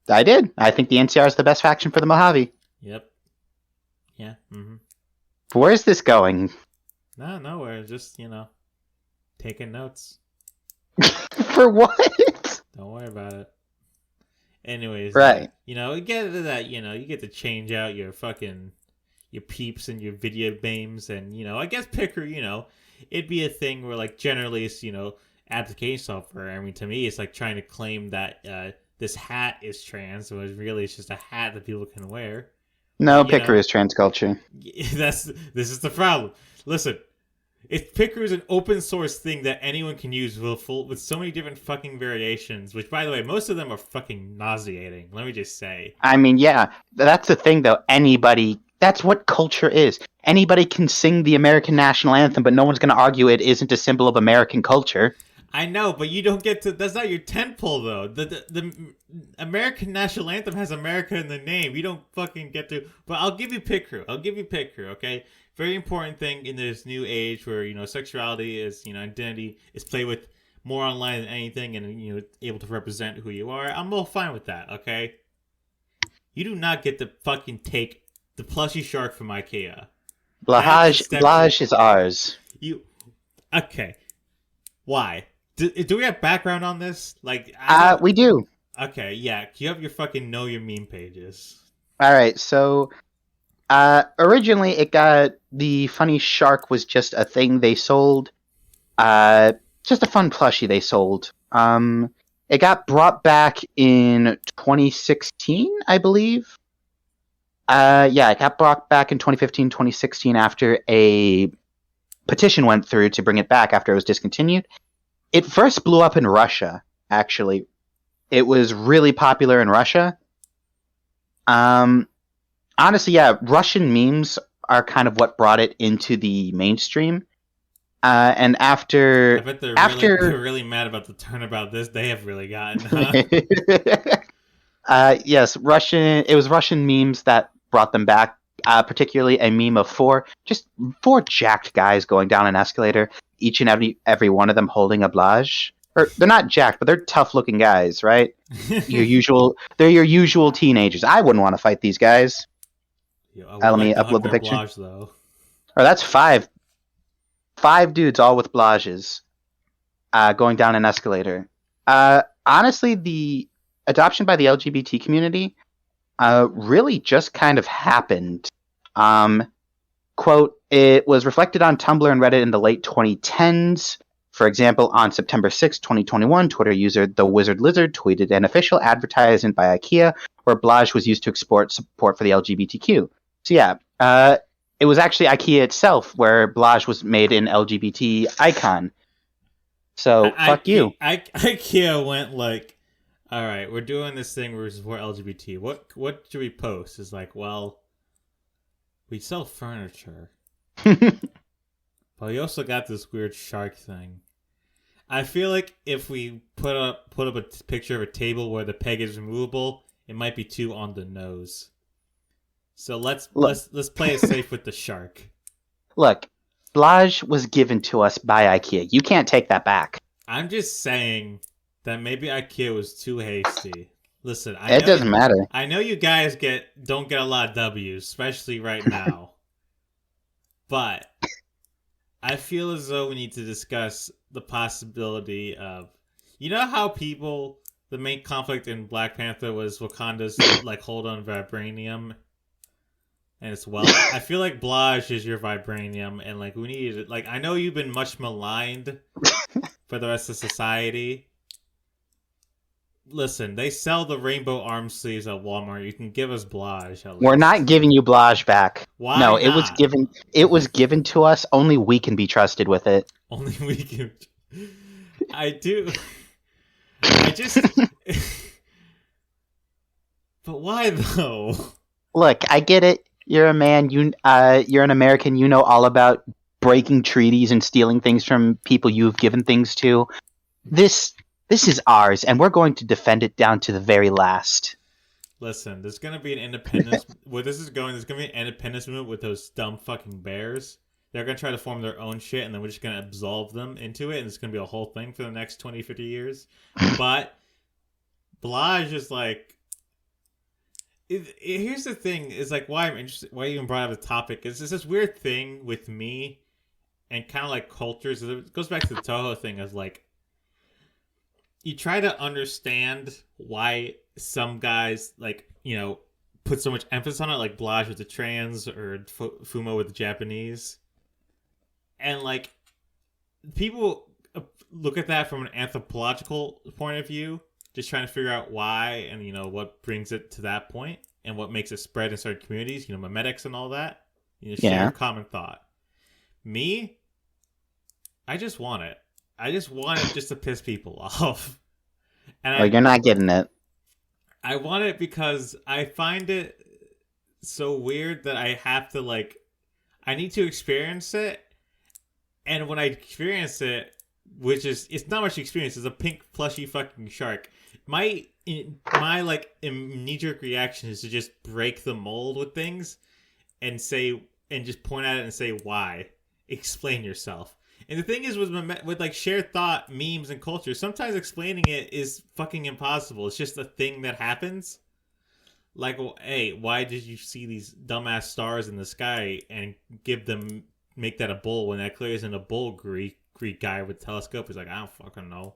I did. I think the NCR is the best faction for the Mojave. Yep. Yeah. Mm-hmm. Where's this going? No, nowhere. Just, you know, taking notes. For what? Don't worry about it. Anyways. Right. You know, you get to that, you know, you get to change out your peeps and your video games, and, you know, I guess picker, you know, it'd be a thing where, like, generally it's, you know, application software. I mean, to me, it's like trying to claim that this hat is trans, so really it's just a hat that people can wear. No, But, Picker is trans culture. This is the problem. Listen, if Picker is an open source thing that anyone can use with so many different fucking variations, which, by the way, most of them are fucking nauseating. Let me just say. I mean, yeah, that's the thing, though. That's what culture is. Anybody can sing the American national anthem, but no one's going to argue it isn't a symbol of American culture. I know, but you don't get to. That's not your tentpole, though. The American national anthem has America in the name. You don't fucking get to. But I'll give you Pit Crew. Okay? Very important thing in this new age where, you know, sexuality is, you know, identity is played with more online than anything, and, you know, able to represent who you are. I'm all fine with that. Okay? You do not get to fucking take the plushie shark from IKEA. Blage is ours. Okay? Why? Do we have background on this? Like, We do. Okay, yeah. You have your fucking know your meme pages. All right, so originally the funny shark was just a thing they sold, just a fun plushie they sold. It got brought back in 2016, I believe. Yeah, it got brought back in 2015, 2016 after a petition went through to bring it back after it was discontinued. It first blew up in Russia, actually. It was really popular in Russia. Honestly, yeah, Russian memes are kind of what brought it into the mainstream. And after... I bet they're really mad about the turnabout they have really gotten, huh? Yes, it was Russian memes that brought them back. Particularly a meme of four jacked guys going down an escalator, each and every one of them holding a blage. Or they're not jacked, but they're tough-looking guys, right? They're your usual teenagers. I wouldn't want to fight these guys. Yo, Let me upload the picture. Blage, though. Or that's five 5 dudes all with blages going down an escalator. Honestly, the adoption by the LGBT community really just kind of happened. Quote, it was reflected on Tumblr and Reddit in the late 2010s. For example, on September 6, 2021, Twitter user The Wizard Lizard tweeted an official advertisement by IKEA where blage was used to export support for the LGBTQ. So yeah, it was actually IKEA itself where blage was made an LGBT icon. So, fuck you. IKEA went like, all right, we're doing this thing where we support LGBT. What should we post? It's like, well, we sell furniture. But we also got this weird shark thing. I feel like if we put up a picture of a table where the peg is removable, it might be too on the nose. So let's play it safe with the shark. Look, blage was given to us by IKEA. You can't take that back. I'm just saying that maybe IKEA was too hasty. Listen, It doesn't matter. I know you guys don't get a lot of W's, especially right now. But I feel as though we need to discuss the possibility of, you know how the main conflict in Black Panther was Wakanda's like hold on vibranium and its wealth. I feel like blage is your vibranium, and like we need it. Like I know you've been much maligned for the rest of society. Listen, they sell the rainbow arm sleeves at Walmart. You can give us blage. We're not giving you blage back. Why No, not? It was given to us. Only we can be trusted with it. Only we can. I do. I just. But why though? Look, I get it. You're a man. You're an American. You know all about breaking treaties and stealing things from people you've given things to. This is ours, and we're going to defend it down to the very last. Listen, there's gonna be an independence. Where this is going, there's gonna be an independence movement with those dumb fucking bears. They're gonna try to form their own shit, and then we're just gonna absolve them into it, and it's gonna be a whole thing for the next 20, 50 years. But blage is like, here's the thing: is like why I'm interested. Why I even brought up the topic is this weird thing with me, and kind of like cultures. It goes back to the Toho thing of like. You try to understand why some guys, like, you know, put so much emphasis on it, like blage with the trans or Fumo with the Japanese. And, like, people look at that from an anthropological point of view, just trying to figure out why and, you know, what brings it to that point and what makes it spread in certain communities, you know, memetics and all that. You know, share a common thought. Me, I just want it. I just want it just to piss people off. And you're not getting it. I want it because I find it so weird that I have to, like, I need to experience it. And when I experience it, which is, it's not much experience, it's a pink plushy fucking shark. My like, knee-jerk reaction is to just break the mold with things and just point at it and say, why? Explain yourself. And the thing is, with like shared thought, memes, and culture, sometimes explaining it is fucking impossible. It's just a thing that happens. Like, well, hey, why did you see these dumbass stars in the sky and make that a bull when that clearly isn't a bull? Greek guy with a telescope is like, I don't fucking know.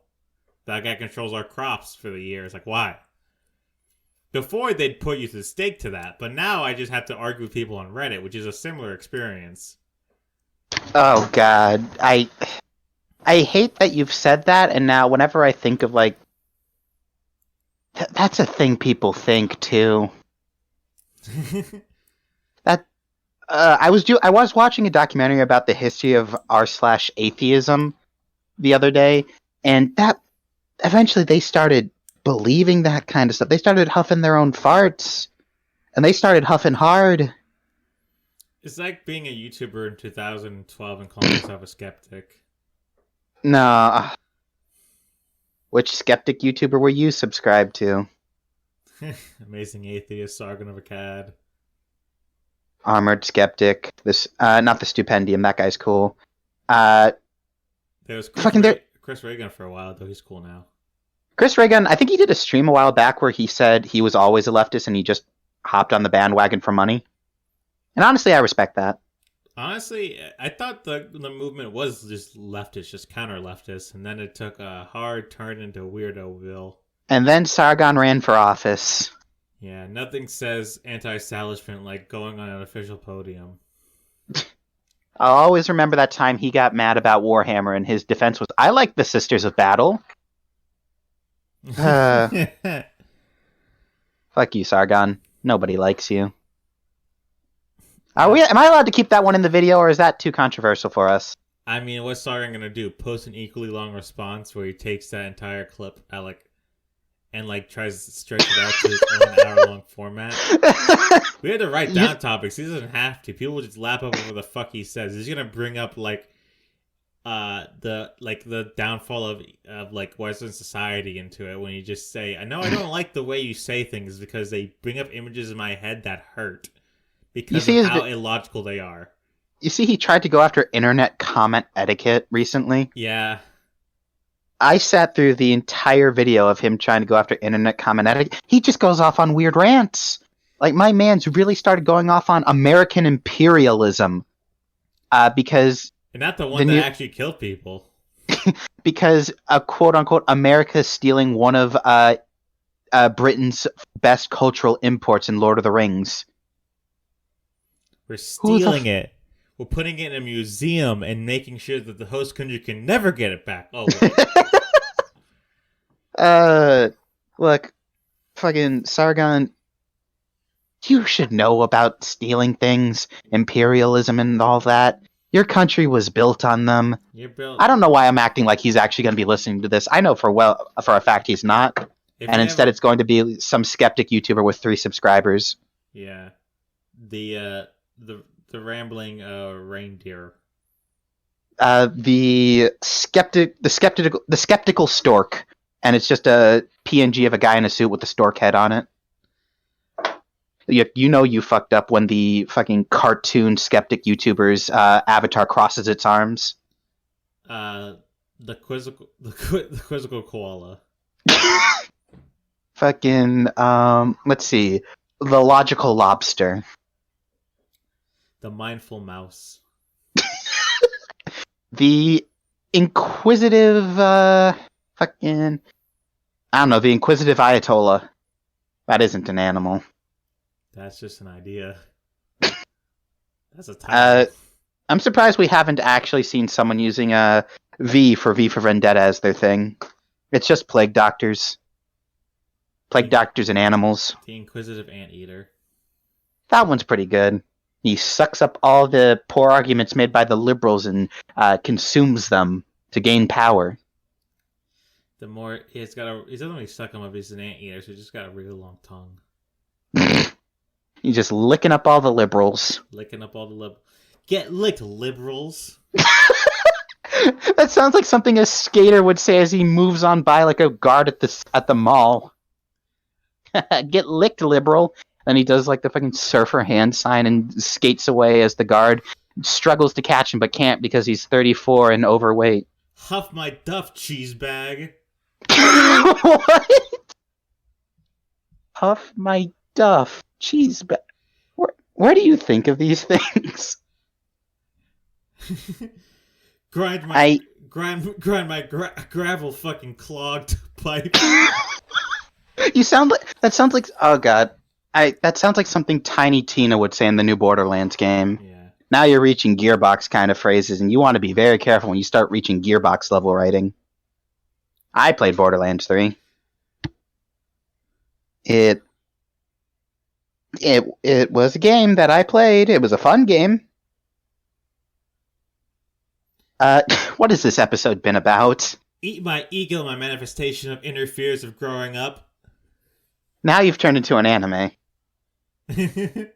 That guy controls our crops for the year. It's like, why? Before they'd put you to the stake to that, but now I just have to argue with people on Reddit, which is a similar experience. Oh God, I hate that you've said that, and now whenever I think of like, that's a thing people think too. That I was watching a documentary about the history of r/atheism the other day, and that eventually they started believing that kind of stuff. They started huffing their own farts, and they started huffing hard. It's like being a YouTuber in 2012 and calling yourself a skeptic. No. Which skeptic YouTuber were you subscribed to? Amazing Atheist, Sargon of Akkad. Armored Skeptic. This, not the Stupendium. That guy's cool. There was Chris Reagan for a while, though. He's cool now. Chris Reagan, I think he did a stream a while back where he said he was always a leftist and he just hopped on the bandwagon for money. And honestly, I respect that. Honestly, I thought the movement was just leftist, just counter leftist, and then it took a hard turn into Weirdoville. And then Sargon ran for office. Yeah, nothing says anti-establishment like going on an official podium. I'll always remember that time he got mad about Warhammer, and his defense was, I like the Sisters of Battle. Fuck you, Sargon. Nobody likes you. Am I allowed to keep that one in the video, or is that too controversial for us? I mean, what's Sargon gonna do? Post an equally long response where he takes that entire clip and tries to stretch it out to his own hour-long format. We had to write down topics. He doesn't have to. People just lap up over the fuck he says. He's gonna bring up the downfall of Western society into it when you just say, I know I don't like the way you say things because they bring up images in my head that hurt because of how illogical they are. You see, he tried to go after internet comment etiquette recently. Yeah. I sat through the entire video of him trying to go after internet comment etiquette. He just goes off on weird rants. Like, my man's really started going off on American imperialism. Because... And not the one that actually killed people. Because, quote-unquote, America's stealing one of Britain's best cultural imports in Lord of the Rings. We're stealing it. We're putting it in a museum and making sure that the host country can never get it back. Oh, wait. Look, fucking Sargon, you should know about stealing things, imperialism and all that. Your country was built on them. I don't know why I'm acting like he's actually going to be listening to this. I know for a fact he's not. Instead it's going to be some skeptic YouTuber with 3 subscribers. Yeah. The rambling reindeer. The skeptical stork, and it's just a PNG of a guy in a suit with a stork head on it. You know you fucked up when the fucking cartoon skeptic YouTuber's avatar crosses its arms. The quizzical koala. Fucking let's see, the logical lobster. The mindful mouse. The inquisitive, fucking... I don't know, the inquisitive Ayatollah. That isn't an animal. That's just an idea. That's a title. I'm surprised we haven't actually seen someone using V for Vendetta as their thing. It's just plague doctors. Plague doctors and animals. The inquisitive anteater. That one's pretty good. He sucks up all the poor arguments made by the liberals and consumes them to gain power. The more he doesn't really suck them up. He's an anteater, so he's just got a really long tongue. He's just licking up all the liberals. Get licked, liberals. That sounds like something a skater would say as he moves on by like a guard at the mall. Get licked, liberal. Then he does like the fucking surfer hand sign and skates away as the guard struggles to catch him but can't because he's 34 and overweight. Huff my duff, cheese bag. What? Huff my duff, cheese bag. Where do you think of these things? grind my gravel fucking clogged pipe. That sounds like oh god. That sounds like something Tiny Tina would say in the new Borderlands game. Yeah. Now you're reaching Gearbox kind of phrases, and you want to be very careful when you start reaching Gearbox level writing. I played Borderlands 3. It was a game that I played. It was a fun game. What has this episode been about? Eat my ego, my manifestation of inner fears of growing up. Now you've turned into an anime. An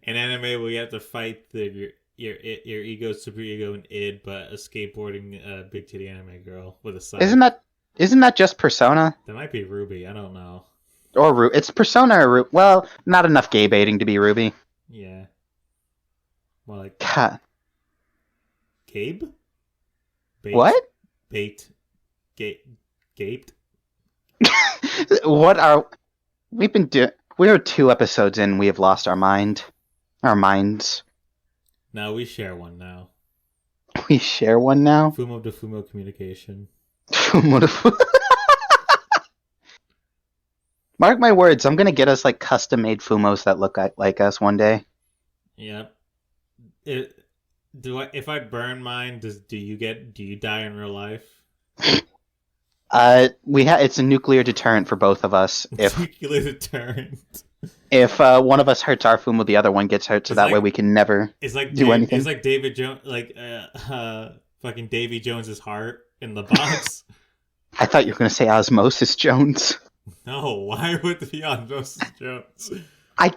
anime where you have to fight your ego, super ego, and id, but a skateboarding big titty anime girl with a side. Isn't that just Persona? That might be Ruby. I don't know. Or it's Persona or Ruby. Well, not enough gay baiting to be Ruby. Yeah. More like God. Gabe? Bait. What? Bait. Gaped. What are we've been doing? We are 2 episodes in. We have lost our minds. No, we share one now. We share one now? Fumo to Fumo communication. Mark my words, I'm gonna get us like custom-made Fumos that look like us one day. Yep. If I burn mine, do you die in real life? It's a nuclear deterrent for both of us. Nuclear deterrent. If one of us hurts our Fumo, the other one gets hurt, so way we can never do anything. It's like David Jones, fucking Davy Jones's heart in the box. I thought you were gonna say Osmosis Jones. No, why would it be Osmosis Jones?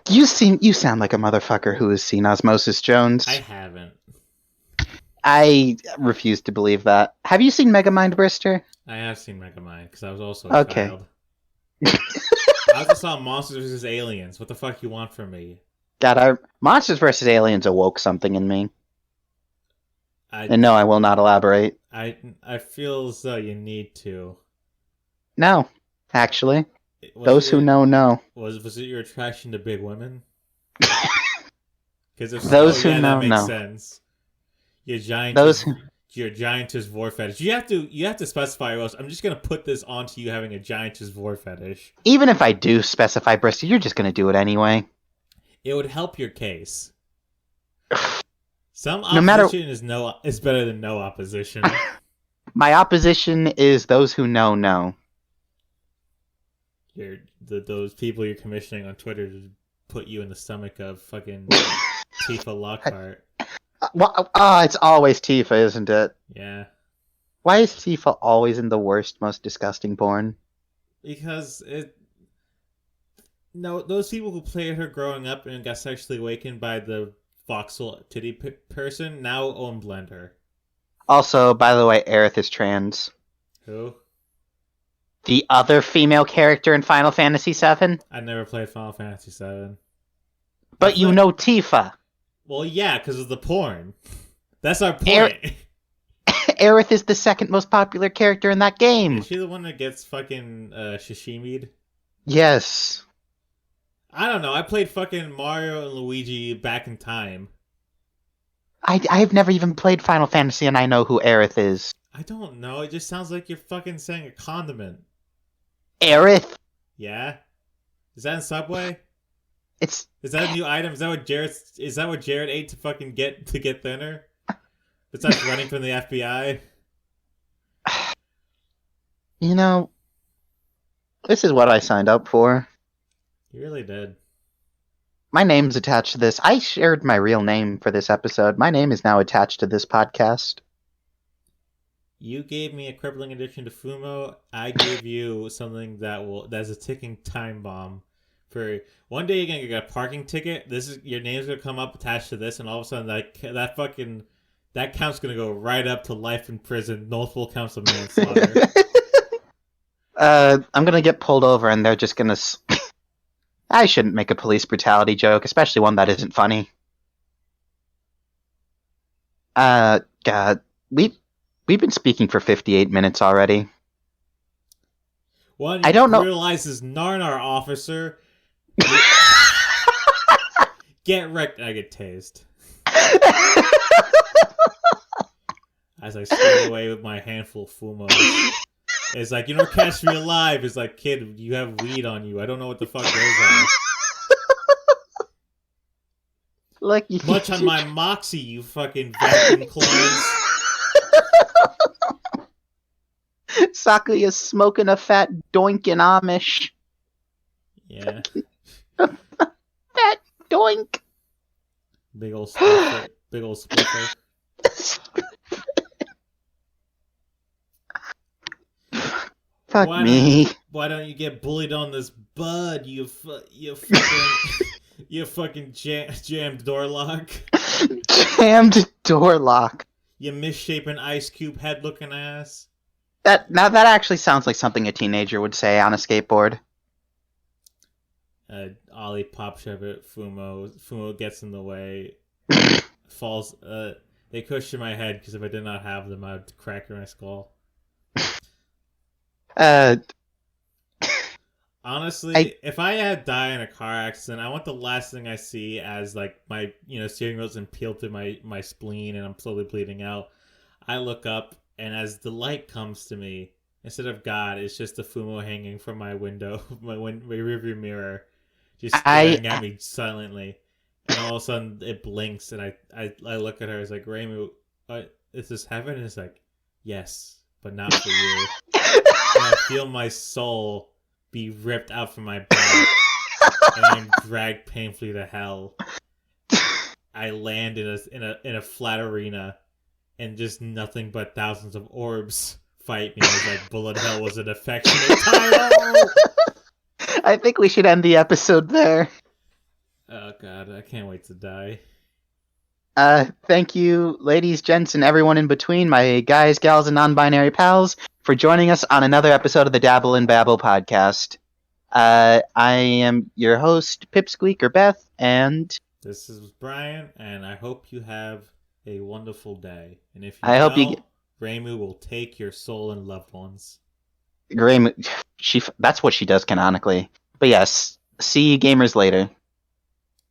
You sound like a motherfucker who has seen Osmosis Jones. I haven't. I refuse to believe that. Have you seen Megamind Brister? I have seen Megamind because I was also a child. I also saw Monsters vs. Aliens. What the fuck you want from me? God, Monsters vs. Aliens awoke something in me. And no, I will not elaborate. I feel as though you need to. No, actually. Those who know. Was it your attraction to big women? Because if those so, who know, that makes know. sense. Your giantess vor fetish. You have to specify. Or else I'm just gonna put this onto you having a giantess vor fetish. Even if I do specify Brister, you're just gonna do it anyway. It would help your case. Some opposition is better than no opposition. My opposition is those who know. Those people you're commissioning on Twitter to put you in the stomach of fucking Tifa Lockhart. It's always Tifa, isn't it? Yeah. Why is Tifa always in the worst, most disgusting porn? Because those people who played her growing up and got sexually awakened by the voxel titty person now own Blender. Also, by the way, Aerith is trans. Who? The other female character in Final Fantasy VII? I never played Final Fantasy VII. But you know Tifa. Well, yeah, because of the porn. That's our point. Aerith is the second most popular character in that game. Is she the one that gets fucking sashimi'd? Yes. I don't know. I played fucking Mario and Luigi back in time. I've never even played Final Fantasy and I know who Aerith is. I don't know. It just sounds like you're fucking saying a condiment. Aerith? Yeah? Is that in Subway? Is that a new item? Is that what Jared ate to fucking get thinner? Besides running from the FBI? You know, this is what I signed up for. You really did. My name's attached to this. I shared my real name for this episode. My name is now attached to this podcast. You gave me a crippling addiction to Fumo. I gave you something that's a ticking time bomb. For one day you're gonna get a parking ticket. Your name's gonna come up attached to this, and all of a sudden that count's gonna go right up to life in prison, multiple counts of manslaughter. I'm gonna get pulled over, and they're just gonna. I shouldn't make a police brutality joke, especially one that isn't funny. God, we've been speaking for 58 minutes already. One, I don't know. Realizes Narnar officer. Get wrecked. I get tased. As I skate away with my handful of Fumos. It's like, you don't catch me alive. It's like, kid, you have weed on you. I don't know what the fuck goes on. Look, Much on my moxie, you fucking vacuum clones. Sakuya's smoking a fat doink in Amish. Yeah. Fat doink. Big old spliffer. Fuck me. Why don't you get bullied on this bud? You fucking jammed door lock. Jammed door lock. You misshapen ice cube head looking ass. That actually sounds like something a teenager would say on a skateboard. Ollie pop shove it. Fumo gets in the way. Falls. They cushion my head because if I did not have them, I'd crack my skull. Honestly, if I had died in a car accident, I want the last thing I see as like my steering wheel's impaled through my spleen and I'm slowly bleeding out. I look up and as the light comes to me, instead of God, it's just the Fumo hanging from my window, my rearview mirror, just staring at me silently. And all of a sudden it blinks and I look at her. It's like, Ramu, is this heaven? And it's like, yes, but not for you. And I feel my soul be ripped out from my body, and I'm dragged painfully to hell. I land in a flat arena, and just nothing but thousands of orbs fight me. It's like Bullet Hell was an affectionate title. I think we should end the episode there. Oh god, I can't wait to die. Thank you, ladies, gents, and everyone in between, my guys, gals, and non-binary pals, for joining us on another episode of the Dabble and Babble podcast. I am your host, Pipsqueak or Beth, and this is Brian, and I hope you have a wonderful day. And if Ramu will take your soul and loved ones. Ramu, that's what she does canonically. But yes, see you gamers later.